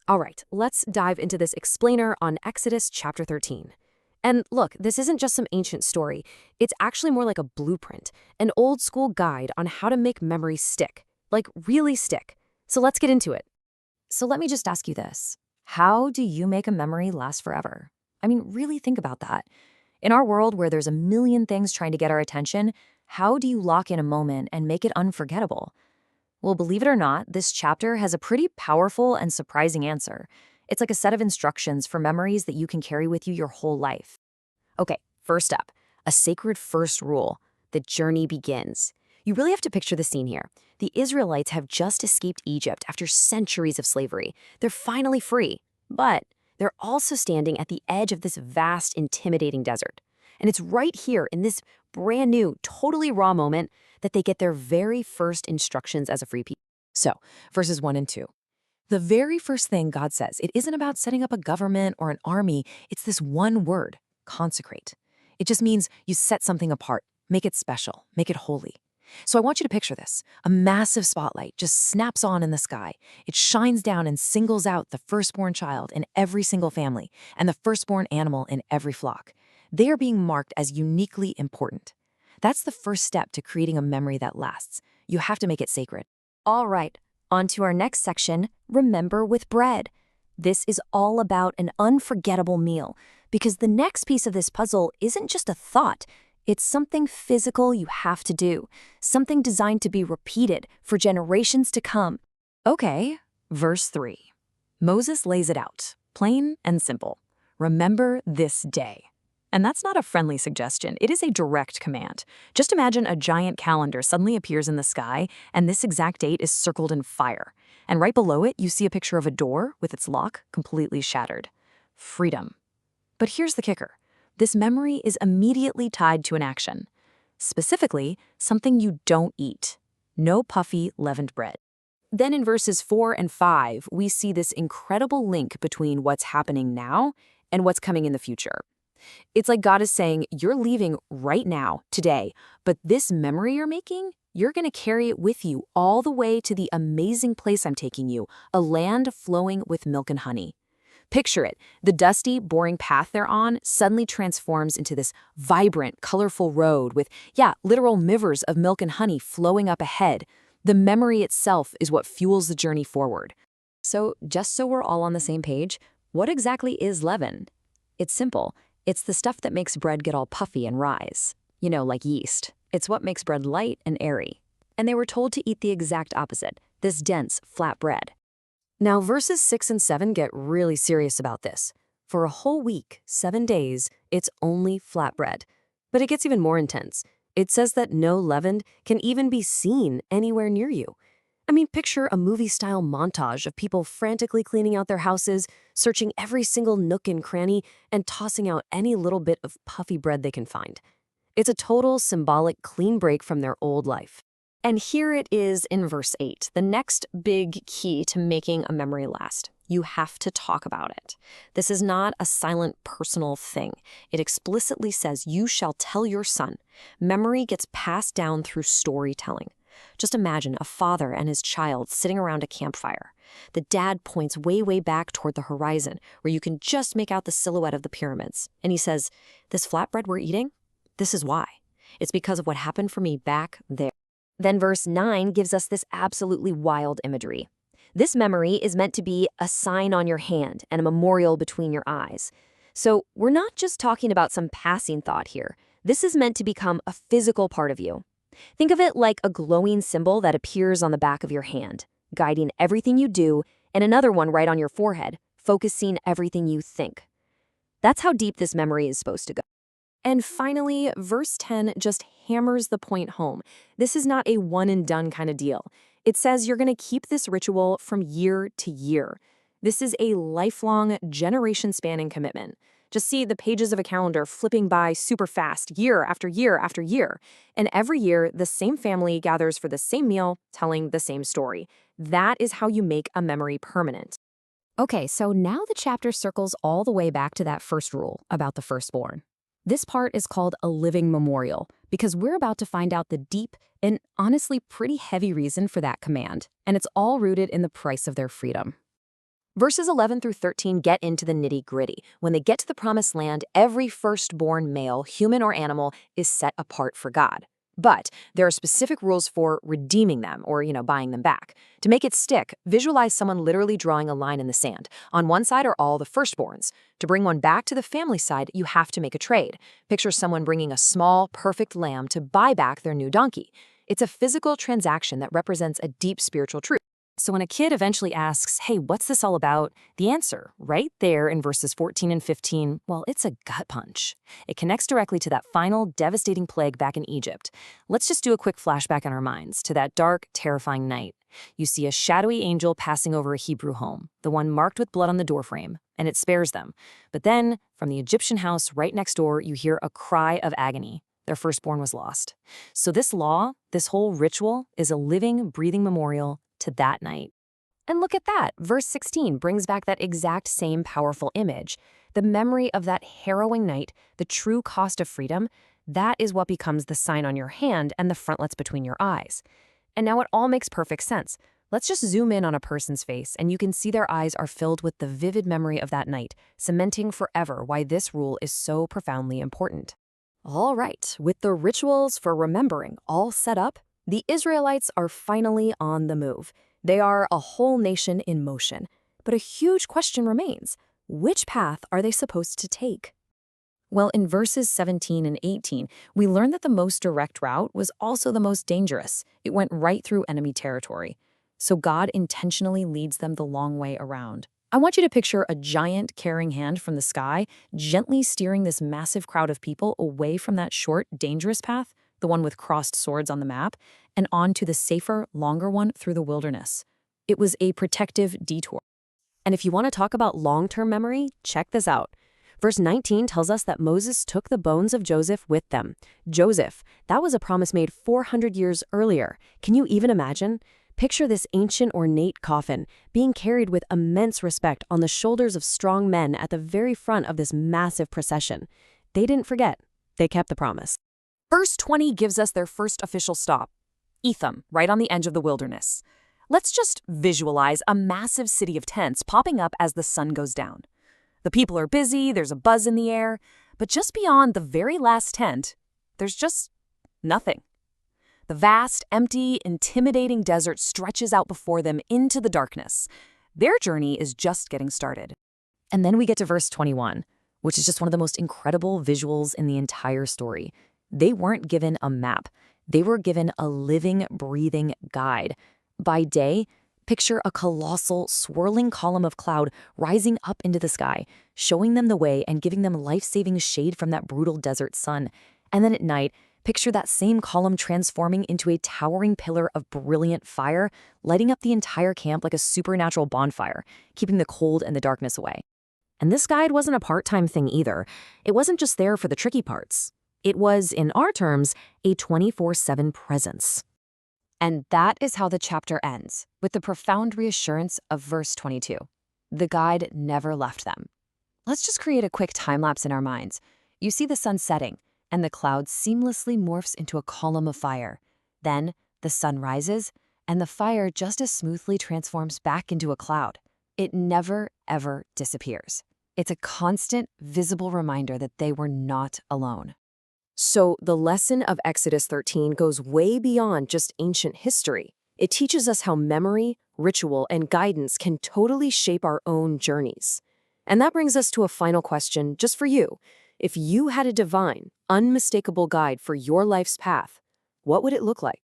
All right, let's dive into this explainer on Exodus chapter 13. And look, this isn't just some ancient story. It's actually more like a blueprint, an old school guide on how to make memories stick, like really stick. So let's get into it. So let me just ask you this. How do you make a memory last forever? I mean, really think about that. In our world where there's a million things trying to get our attention, how do you lock in a moment and make it unforgettable? Well, believe it or not, this chapter has a pretty powerful and surprising answer. It's like a set of instructions for memories that you can carry with you your whole life. Okay, first up, a sacred first rule. The journey begins. You really have to picture the scene here. The Israelites have just escaped Egypt after centuries of slavery. They're finally free, but they're also standing at the edge of this vast, intimidating desert. And it's right here in this brand new, totally raw moment that they get their very first instructions as a free people. So, verses 1 and 2. The very first thing God says, it isn't about setting up a government or an army. It's this one word, consecrate. It just means you set something apart, make it special, make it holy. So I want you to picture this. A massive spotlight just snaps on in the sky. It shines down and singles out the firstborn child in every single family and the firstborn animal in every flock. They are being marked as uniquely important. That's the first step to creating a memory that lasts. You have to make it sacred. All right, on to our next section, remember with bread. This is all about an unforgettable meal, because the next piece of this puzzle isn't just a thought. It's something physical you have to do, something designed to be repeated for generations to come. Okay, verse 3. Moses lays it out, plain and simple. Remember this day. And that's not a friendly suggestion. It is a direct command. Just imagine a giant calendar suddenly appears in the sky, and this exact date is circled in fire. And right below it, you see a picture of a door with its lock completely shattered. Freedom. But here's the kicker. This memory is immediately tied to an action. Specifically, something you don't eat. No puffy, leavened bread. Then in verses 4 and 5, we see this incredible link between what's happening now and what's coming in the future. It's like God is saying, you're leaving right now, today, but this memory you're making, you're going to carry it with you all the way to the amazing place I'm taking you, a land flowing with milk and honey. Picture it. The dusty, boring path they're on suddenly transforms into this vibrant, colorful road with, literal rivers of milk and honey flowing up ahead. The memory itself is what fuels the journey forward. So, just so we're all on the same page, what exactly is leaven? It's simple. It's the stuff that makes bread get all puffy and rise. You know, like yeast. It's what makes bread light and airy. And they were told to eat the exact opposite, this dense, flat bread. Now, verses 6 and 7 get really serious about this. For a whole week, 7 days, it's only flat bread. But it gets even more intense. It says that no leavened can even be seen anywhere near you. I mean, picture a movie-style montage of people frantically cleaning out their houses, searching every single nook and cranny, and tossing out any little bit of puffy bread they can find. It's a total symbolic clean break from their old life. And here it is in verse 8, the next big key to making a memory last. You have to talk about it. This is not a silent personal thing. It explicitly says you shall tell your son. Memory gets passed down through storytelling. Just imagine a father and his child sitting around a campfire. The dad points way, way back toward the horizon, where you can just make out the silhouette of the pyramids. And he says, this flatbread we're eating, this is why. It's because of what happened for me back there. Then verse 9 gives us this absolutely wild imagery. This memory is meant to be a sign on your hand and a memorial between your eyes. So we're not just talking about some passing thought here. This is meant to become a physical part of you. Think of it like a glowing symbol that appears on the back of your hand, guiding everything you do, and another one right on your forehead, focusing everything you think. That's how deep this memory is supposed to go. And finally, verse 10 just hammers the point home. This is not a one-and-done kind of deal. It says you're going to keep this ritual from year to year. This is a lifelong, generation-spanning commitment. Just see the pages of a calendar flipping by super fast, year after year after year. And every year, the same family gathers for the same meal, telling the same story. That is how you make a memory permanent. Okay, so now the chapter circles all the way back to that first rule about the firstborn. This part is called a living memorial because we're about to find out the deep and honestly pretty heavy reason for that command, and it's all rooted in the price of their freedom. Verses 11 through 13 get into the nitty-gritty. When they get to the promised land, every firstborn male, human or animal, is set apart for God. But there are specific rules for redeeming them or, buying them back. To make it stick, visualize someone literally drawing a line in the sand. On one side are all the firstborns. To bring one back to the family side, you have to make a trade. Picture someone bringing a small, perfect lamb to buy back their new donkey. It's a physical transaction that represents a deep spiritual truth. So when a kid eventually asks, hey, what's this all about? The answer, right there in verses 14 and 15, well, it's a gut punch. It connects directly to that final devastating plague back in Egypt. Let's just do a quick flashback in our minds to that dark, terrifying night. You see a shadowy angel passing over a Hebrew home, the one marked with blood on the doorframe, and it spares them. But then, from the Egyptian house right next door, you hear a cry of agony. Their firstborn was lost. So this law, this whole ritual, is a living, breathing memorial to that night. And look at that, verse 16 brings back that exact same powerful image. The memory of that harrowing night, the true cost of freedom, that is what becomes the sign on your hand and the frontlets between your eyes. And now it all makes perfect sense. Let's just zoom in on a person's face, and you can see their eyes are filled with the vivid memory of that night, cementing forever why this rule is so profoundly important. All right, with the rituals for remembering all set up, the Israelites are finally on the move. They are a whole nation in motion. But a huge question remains. Which path are they supposed to take? Well, in verses 17 and 18, we learn that the most direct route was also the most dangerous. It went right through enemy territory. So God intentionally leads them the long way around. I want you to picture a giant caring hand from the sky gently steering this massive crowd of people away from that short, dangerous path, the one with crossed swords on the map, and onto the safer, longer one through the wilderness. It was a protective detour. And if you want to talk about long-term memory, check this out. Verse 19 tells us that Moses took the bones of Joseph with them. Joseph, that was a promise made 400 years earlier. Can you even imagine? Picture this ancient ornate coffin being carried with immense respect on the shoulders of strong men at the very front of this massive procession. They didn't forget. They kept the promise. Verse 20 gives us their first official stop, Etham, right on the edge of the wilderness. Let's just visualize a massive city of tents popping up as the sun goes down. The people are busy, there's a buzz in the air, but just beyond the very last tent, there's just nothing. The vast, empty, intimidating desert stretches out before them into the darkness. Their journey is just getting started. And then we get to verse 21, which is just one of the most incredible visuals in the entire story. They weren't given a map. They were given a living, breathing guide. By day, picture a colossal, swirling column of cloud rising up into the sky, showing them the way and giving them life-saving shade from that brutal desert sun. And then at night, picture that same column transforming into a towering pillar of brilliant fire, lighting up the entire camp like a supernatural bonfire, keeping the cold and the darkness away. And this guide wasn't a part-time thing either. It wasn't just there for the tricky parts. It was, in our terms, a 24/7 presence. And that is how the chapter ends, with the profound reassurance of verse 22. The guide never left them. Let's just create a quick time-lapse in our minds. You see the sun setting, and the cloud seamlessly morphs into a column of fire. Then, the sun rises, and the fire just as smoothly transforms back into a cloud. It never, ever disappears. It's a constant, visible reminder that they were not alone. So the lesson of Exodus 13 goes way beyond just ancient history. It teaches us how memory, ritual, and guidance can totally shape our own journeys. And that brings us to a final question just for you. If you had a divine, unmistakable guide for your life's path, what would it look like?